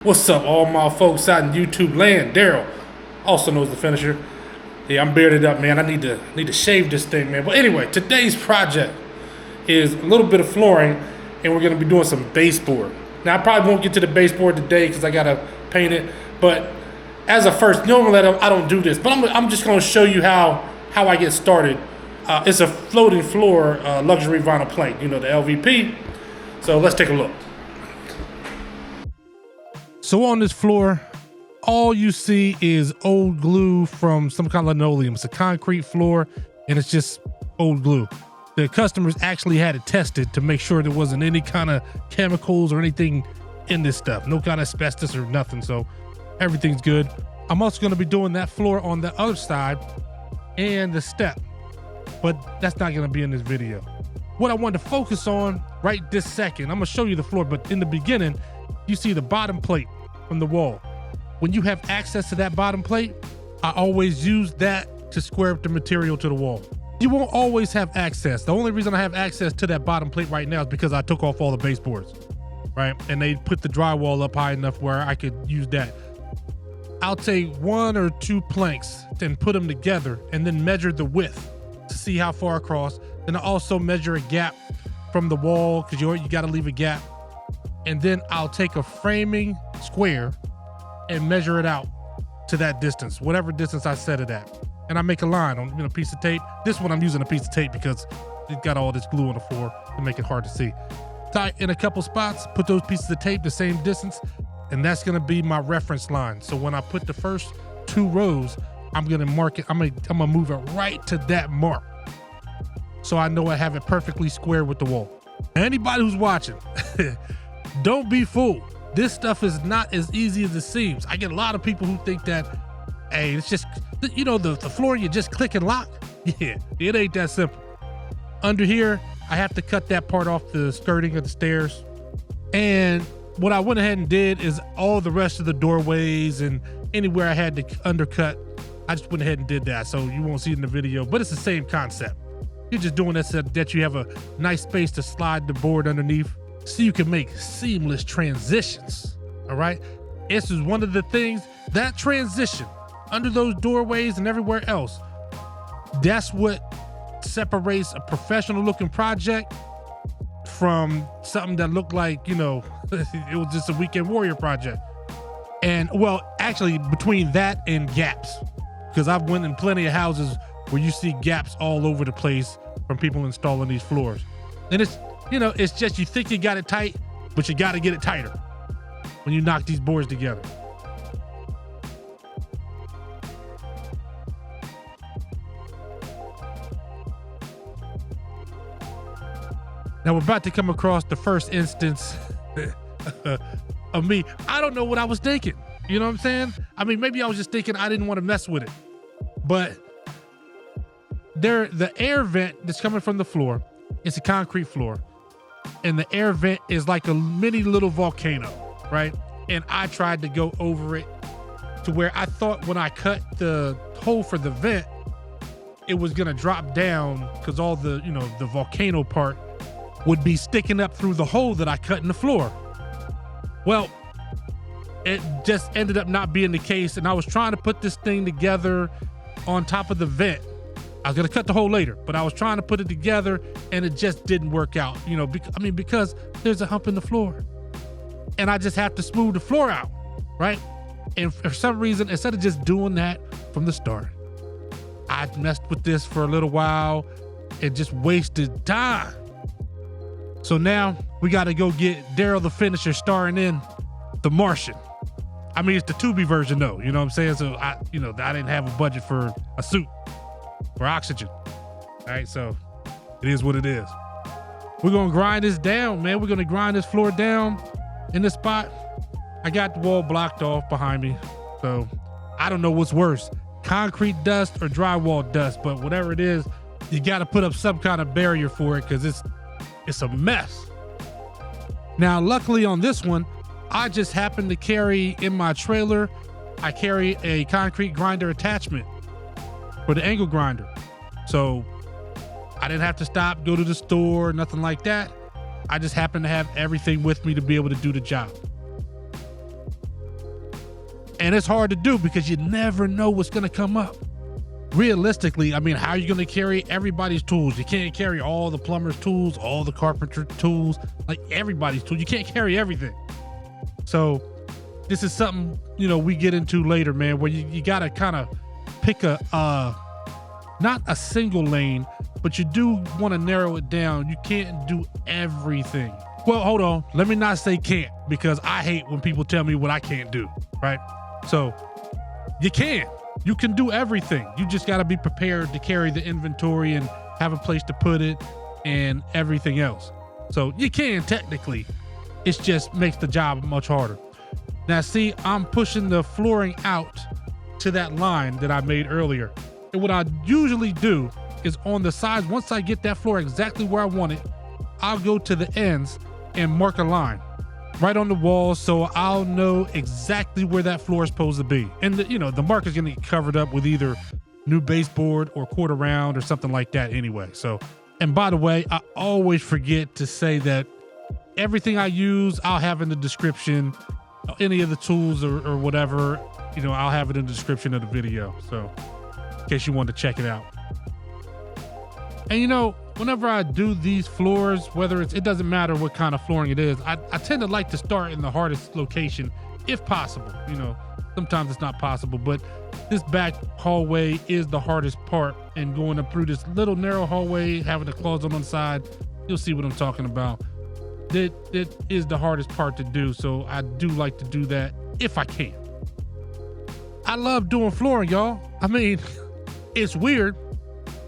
What's up, all my folks out in YouTube land? Daryl, also known as the finisher. Yeah, I'm bearded up, man. I need to shave this thing, man. But anyway, today's project is a little bit of flooring, and we're gonna be doing some baseboard. Now, I probably won't get to the baseboard today because I gotta paint it. But as a first, normally I don't do this, but I'm just gonna show you how I get started. It's a floating floor luxury vinyl plank, you know, the LVP. So let's take a look. So on this floor, all you see is old glue from some kind of linoleum. It's a concrete floor and it's just old glue. The customers actually had it tested to make sure there wasn't any kind of chemicals or anything in this stuff. No kind of asbestos or nothing, so everything's good. I'm also gonna be doing that floor on the other side and the step, but that's not gonna be in this video. What I want to focus on right this second, I'm gonna show you the floor, but in the beginning, you see the bottom plate from the wall. When you have access to that bottom plate, I always use that to square up the material to the wall. You won't always have access. The only reason I have access to that bottom plate right now is because I took off all the baseboards, right? And they put the drywall up high enough where I could use that. I'll take 1 or 2 planks and put them together and then measure the width to see how far across. Then I also measure a gap from the wall because you gotta leave a gap. And then I'll take a framing square and measure it out to that distance, whatever distance I set it at. And I make a line on a piece of tape. This one I'm using a piece of tape because it got all this glue on the floor to make it hard to see. Tie in a couple spots, put those pieces of tape the same distance, and that's gonna be my reference line. So when I put the first 2 rows, I'm gonna mark it, I'm gonna move it right to that mark. So I know I have it perfectly square with the wall. Anybody who's watching, don't be fooled. This stuff is not as easy as it seems. I get a lot of people who think that, hey, it's just, you know, the floor you just click and lock. Yeah, it ain't that simple. Under here, I have to cut that part off the skirting of the stairs. And what I went ahead and did is all the rest of the doorways and anywhere I had to undercut, I just went ahead and did that. So you won't see it in the video, but it's the same concept. You're just doing that so that you have a nice space to slide the board underneath, so you can make seamless transitions, all right? This is one of the things, that transition under those doorways and everywhere else, that's what separates a professional looking project from something that looked like, you know, it was just a weekend warrior project. And well, actually between that and gaps, because I've went in plenty of houses where you see gaps all over the place from people installing these floors. And it's, you know, it's just, you think you got it tight, but you got to get it tighter when you knock these boards together. Now we're about to come across the first instance of me. I don't know what I was thinking. You know what I'm saying? I mean, maybe I was just thinking I didn't want to mess with it, but the air vent that's coming from the floor, it's a concrete floor. And the air vent is like a mini little volcano, right? And I tried to go over it to where I thought when I cut the hole for the vent, it was gonna drop down because all the, you know, the volcano part would be sticking up through the hole that I cut in the floor. Well, it just ended up not being the case. And I was trying to put this thing together on top of the vent. I was gonna cut the hole later, but I was trying to put it together and it just didn't work out, you know, because there's a hump in the floor and I just have to smooth the floor out, right? And for some reason, instead of just doing that from the start, I messed with this for a little while and just wasted time. So now we gotta go get Daryl the finisher starring in The Martian. I mean, it's the Tubi version though, you know what I'm saying? So I didn't have a budget for a suit or oxygen. All right, so it is what it is. We're gonna grind this down, man. We're gonna grind this floor down in this spot. I got the wall blocked off behind me, so I don't know what's worse, concrete dust or drywall dust, but whatever it is, you gotta put up some kind of barrier for it because it's a mess. Now, luckily on this one, I just happened to carry in my trailer, I carry a concrete grinder attachment for the angle grinder. So I didn't have to stop, go to the store, nothing like that. I just happened to have everything with me to be able to do the job. And it's hard to do because you never know what's going to come up. Realistically, I mean, how are you going to carry everybody's tools? You can't carry all the plumber's tools, all the carpenter tools, like everybody's tools. You can't carry everything. So this is something, you know, we get into later, man, where you got to kind of pick not a single lane, but you do want to narrow it down. You can't do everything. Well, hold on. Let me not say can't, because I hate when people tell me what I can't do, right? So you can do everything. You just got to be prepared to carry the inventory and have a place to put it and everything else. So you can technically, it just makes the job much harder. Now see, I'm pushing the flooring out to that line that I made earlier. And what I usually do is on the sides, once I get that floor exactly where I want it, I'll go to the ends and mark a line right on the wall, so I'll know exactly where that floor is supposed to be. And the marker's gonna get covered up with either new baseboard or quarter round or something like that anyway. So, and by the way, I always forget to say that everything I use, I'll have in the description. Any of the tools or whatever, I'll have it in the description of the video. So in case you want to check it out. And whenever I do these floors, whether it doesn't matter what kind of flooring it is, I tend to like to start in the hardest location if possible. Sometimes it's not possible, but this back hallway is the hardest part, and going up through this little narrow hallway, having the closet on the side, you'll see what I'm talking about. That is the hardest part to do, so I do like to do that if I can. I love doing flooring, y'all. I mean, it's weird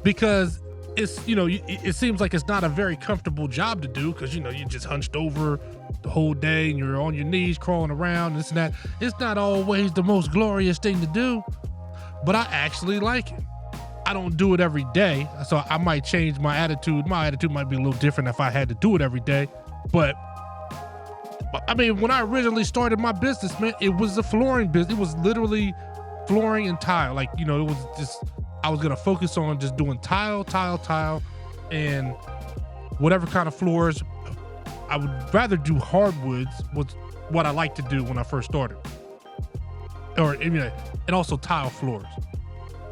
because it's, it seems like it's not a very comfortable job to do because, you're just hunched over the whole day and you're on your knees crawling around, this and that. It's not always the most glorious thing to do, but I actually like it. I don't do it every day, so I might change my attitude. My attitude might be a little different if I had to do it every day. But I mean, when I originally started my business, man, it was a flooring business. It was literally flooring and tile. Like, it was just, I was going to focus on just doing tile, and whatever kind of floors. I would rather do hardwoods, was what I like to do when I first started. And also tile floors.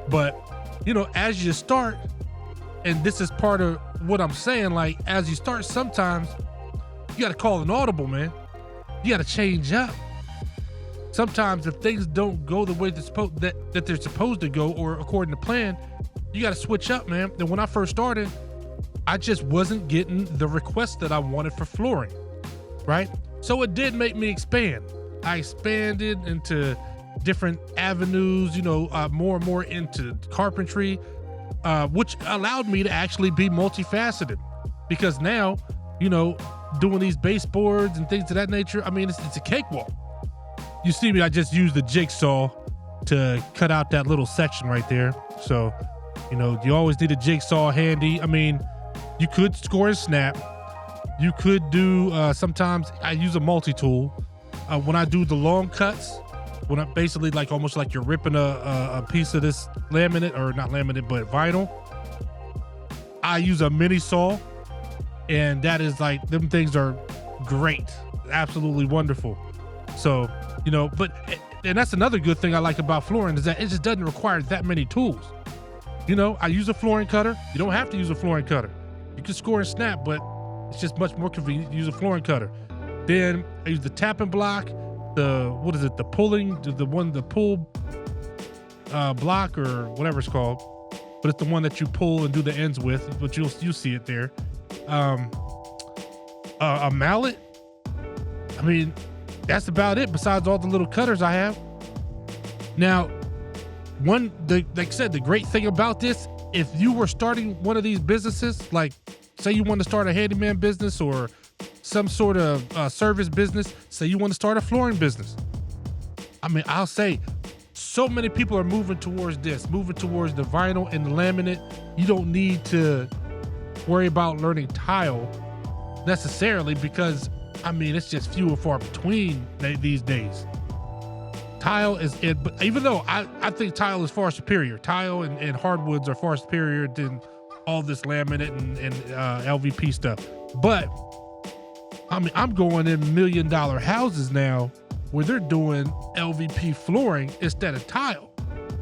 But, as you start, and this is part of what I'm saying, like, as you start, sometimes you got to call an audible, man. You got to change up. Sometimes if things don't go the way that they're supposed to go or according to plan, you got to switch up, man. And when I first started, I just wasn't getting the requests that I wanted for flooring, right? So it did make me expand. I expanded into different avenues, more and more into carpentry, which allowed me to actually be multifaceted, because now, doing these baseboards and things of that nature, I mean, it's a cakewalk. You see me, I just used the jigsaw to cut out that little section right there. So, you always need a jigsaw handy. I mean, you could score and snap. You could do, sometimes I use a multi-tool. When I do the long cuts, when I basically almost like you're ripping a piece of this laminate, or not laminate, but vinyl, I use a mini saw. And that is them things are great, absolutely wonderful. So, and that's another good thing I like about flooring, is that it just doesn't require that many tools. I use a flooring cutter. You don't have to use a flooring cutter. You can score and snap, but it's just much more convenient to use a flooring cutter. Then I use the tapping block, the pull block, or whatever it's called, but it's the one that you pull and do the ends with, but you'll see it there. A mallet. I mean, that's about it, besides all the little cutters I have. Now, like I said, the great thing about this, if you were starting one of these businesses, like say you want to start a handyman business or some sort of service business, say you want to start a flooring business. I mean, I'll say so many people are moving towards the vinyl and the laminate. You don't need to worry about learning tile necessarily, because I mean, it's just few and far between these days. Tile is it, but even though I think tile is far superior, tile and hardwoods are far superior than all this laminate and LVP stuff. But I mean, I'm going in $1 million houses now where they're doing LVP flooring instead of tile,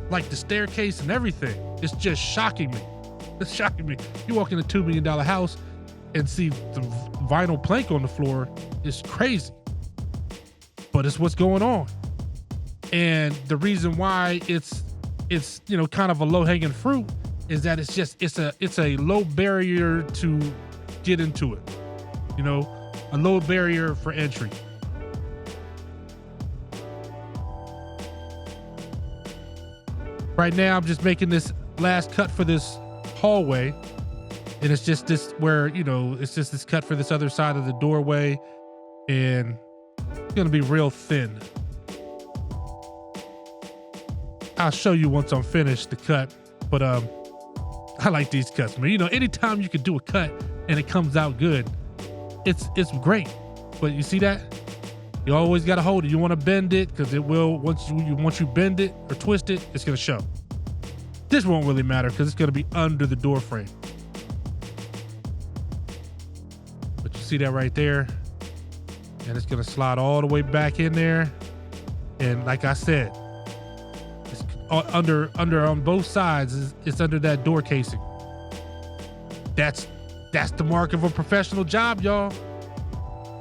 like the staircase and everything. It's just shocking me. It's shocking me. You walk in a $2 million house and see the vinyl plank on the floor. It's crazy, but it's what's going on. And the reason why it's kind of a low hanging fruit is that it's a low barrier to get into it. A low barrier for entry. Right now, I'm just making this last cut for this hallway, and it's just this where, it's just this cut for this other side of the doorway, and it's gonna be real thin. I'll show you once I'm finished the cut, but I like these cuts, man. Anytime you can do a cut and it comes out good, it's great. But you see that? You always got to hold it. You want to bend it because it will, once you bend it or twist it, it's going to show. This won't really matter because it's going to be under the door frame. But you see that right there? And it's going to slide all the way back in there. And like I said, it's under on both sides. It's under that door casing. That's the mark of a professional job, y'all.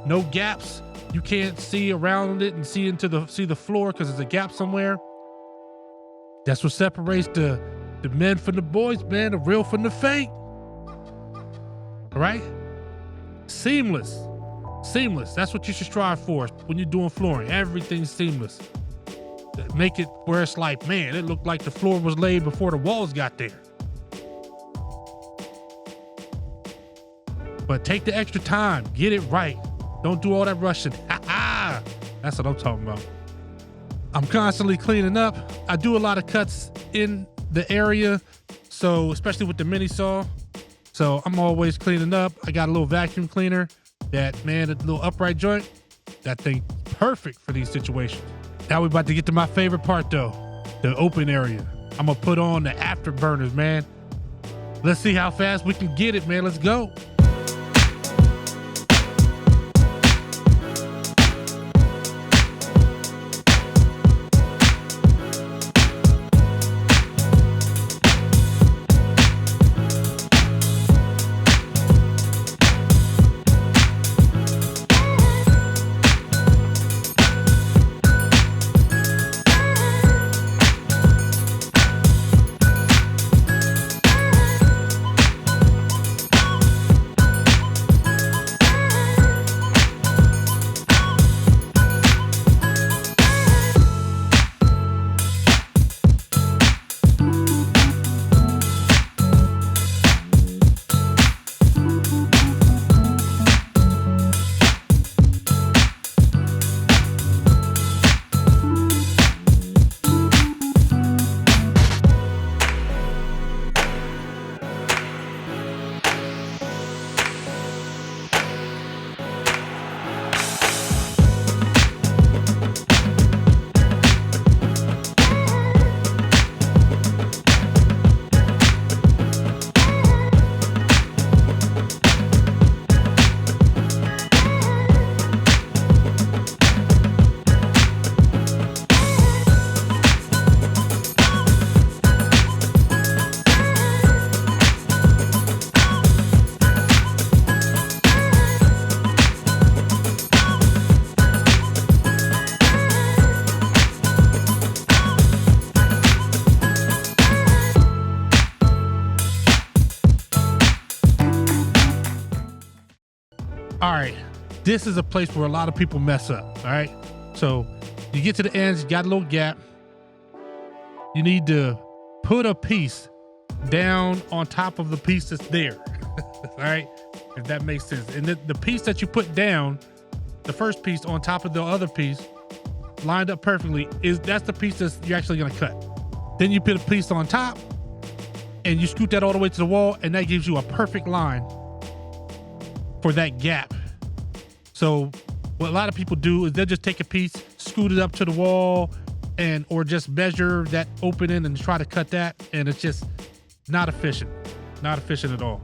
No gaps. You can't see around it and see the floor because there's a gap somewhere. That's what separates the men from the boys, man. The real from the fake. All right? Seamless. That's what you should strive for when you're doing flooring. Everything's seamless. Make it where it's like, man, it looked like the floor was laid before the walls got there. But take the extra time. Get it right. Don't do all that rushing. That's what I'm talking about. I'm constantly cleaning up. I do a lot of cuts in the area, so especially with the mini saw. So I'm always cleaning up. I got a little vacuum cleaner that, man, a little upright joint. That thing perfect for these situations. Now we're about to get to my favorite part though, the open area. I'm gonna put on the afterburners, man. Let's see how fast we can get it, man. Let's go. All right, this is a place where a lot of people mess up, all right? So you get to the ends, you got a little gap. You need to put a piece down on top of the piece that's there, all right? If that makes sense. And the piece that you put down, the first piece on top of the other piece, lined up perfectly, that's the piece that you're actually gonna cut. Then you put a piece on top and you scoot that all the way to the wall, and that gives you a perfect line for that gap. So what a lot of people do is they'll just take a piece, scoot it up to the wall, or just measure that opening and try to cut that, and it's just not efficient at all.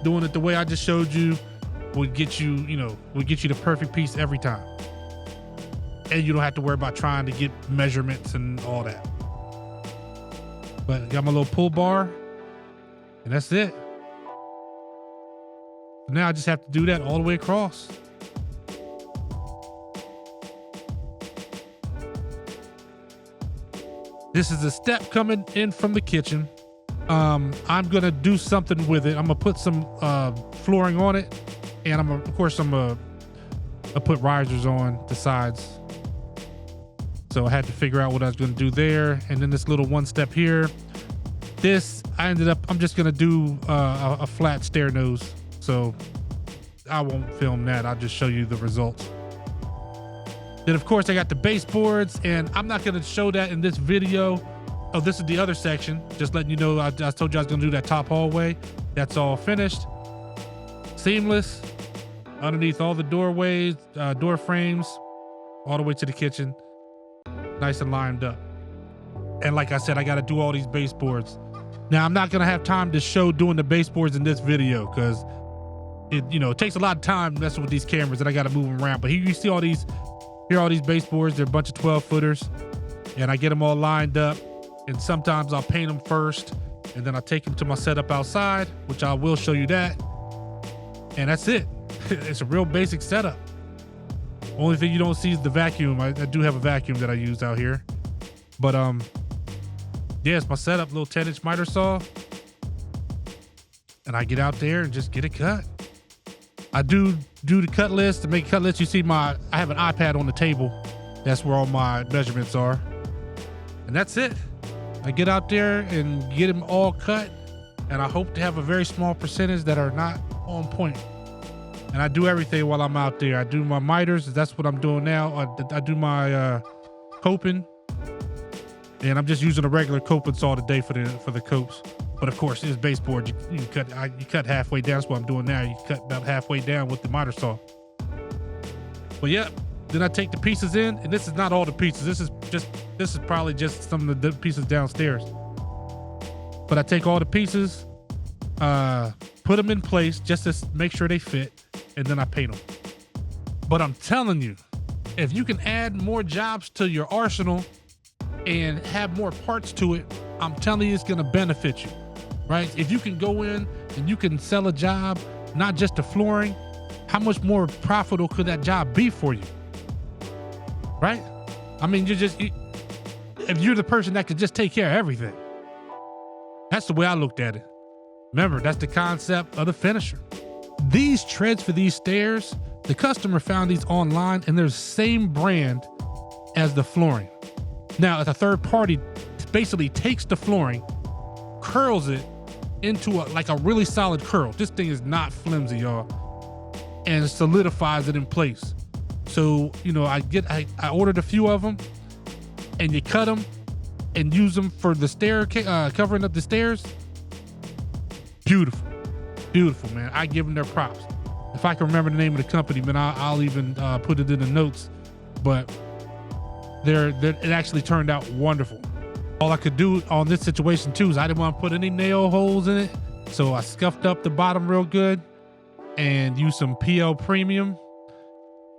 Doing it the way I just showed you would get you the perfect piece every time. and you don't have to worry about trying to get measurements and all that. But got my little pull bar, and that's it. Now I just have to do that all the way across. This is a step coming in from the kitchen. I'm gonna do something with it. I'm gonna put some flooring on it, and I'm gonna put risers on the sides. So I had to figure out what I was gonna do there. And then this little one step here. This, I'm just gonna do a flat stair nose. So I won't film that. I'll just show you the results. Then of course I got the baseboards, and I'm not gonna show that in this video. Oh, this is the other section. Just letting you know, I told you I was gonna do that top hallway. That's all finished. Seamless. Underneath all the doorways, door frames, all the way to the kitchen. Nice and lined up. And like I said, I gotta do all these baseboards. Now I'm not gonna have time to show doing the baseboards in this video because it takes a lot of time messing with these cameras, and I gotta move them around. But here you see all these baseboards. They're a bunch of 12 footers, and I get them all lined up. And sometimes I'll paint them first, and then I take them to my setup outside, which I will show you that. And that's it. It's a real basic setup. Only thing you don't see is the vacuum. I do have a vacuum that I use out here. But yeah, it's my setup, little 10-inch miter saw. And I get out there and just get it cut. I do the cut list. To make cut list, you see I have an iPad on the table. That's where all my measurements are. And that's it. I get out there and get them all cut, and I hope to have a very small percentage that are not on point. And I do everything while I'm out there. I do my miters. That's what I'm doing now. I do my coping, and I'm just using a regular coping saw today for the copes. But of course, it's baseboard. You cut halfway down. That's what I'm doing now. You cut about halfway down with the miter saw. But yeah. Then I take the pieces in, and this is not all the pieces. This is probably just some of the pieces downstairs. But I take all the pieces, put them in place just to make sure they fit, and then I paint them. But I'm telling you, if you can add more jobs to your arsenal and have more parts to it, I'm telling you, it's gonna benefit you, right? If you can go in and you can sell a job, not just the flooring, how much more profitable could that job be for you? Right? I mean, if you're the person that could just take care of everything. That's the way I looked at it. Remember, that's the concept of the finisher. These treads for these stairs, the customer found these online, and they're the same brand as the flooring. Now, if a third party basically takes the flooring, curls it into a really solid curl. This thing is not flimsy, y'all, and solidifies it in place. So, I ordered a few of them, and you cut them and use them for the stair, covering up the stairs. Beautiful, beautiful, man. I give them their props. If I can remember the name of the company, man, I'll even put it in the notes. But it actually turned out wonderful. All I could do on this situation too is I didn't want to put any nail holes in it, so I scuffed up the bottom real good and used some PL Premium.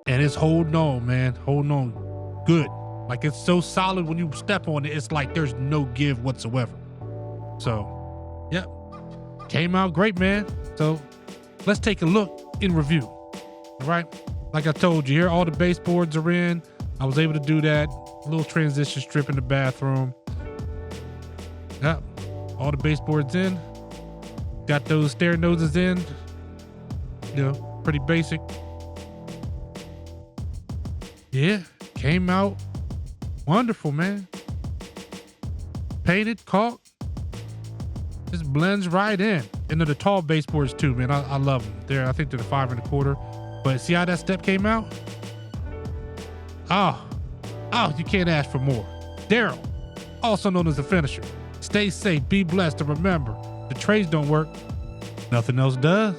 And it's holding on, man. Holding on good. Like, it's so solid when you step on it, it's like there's no give whatsoever. So, yep. Came out great, man. So, let's take a look in review. All right? Like I told you, here all the baseboards are in. I was able to do that. A little transition strip in the bathroom. Yep. All the baseboards in. Got those stair noses in. Pretty basic. Yeah, came out wonderful, man. Painted, caulked, just blends right in. And then the tall baseboards too, man. I love them. I think they're the 5 1/4. But see how that step came out? Oh, you can't ask for more. Daryl, also known as the finisher. Stay safe, be blessed, and remember, the trades don't work, nothing else does.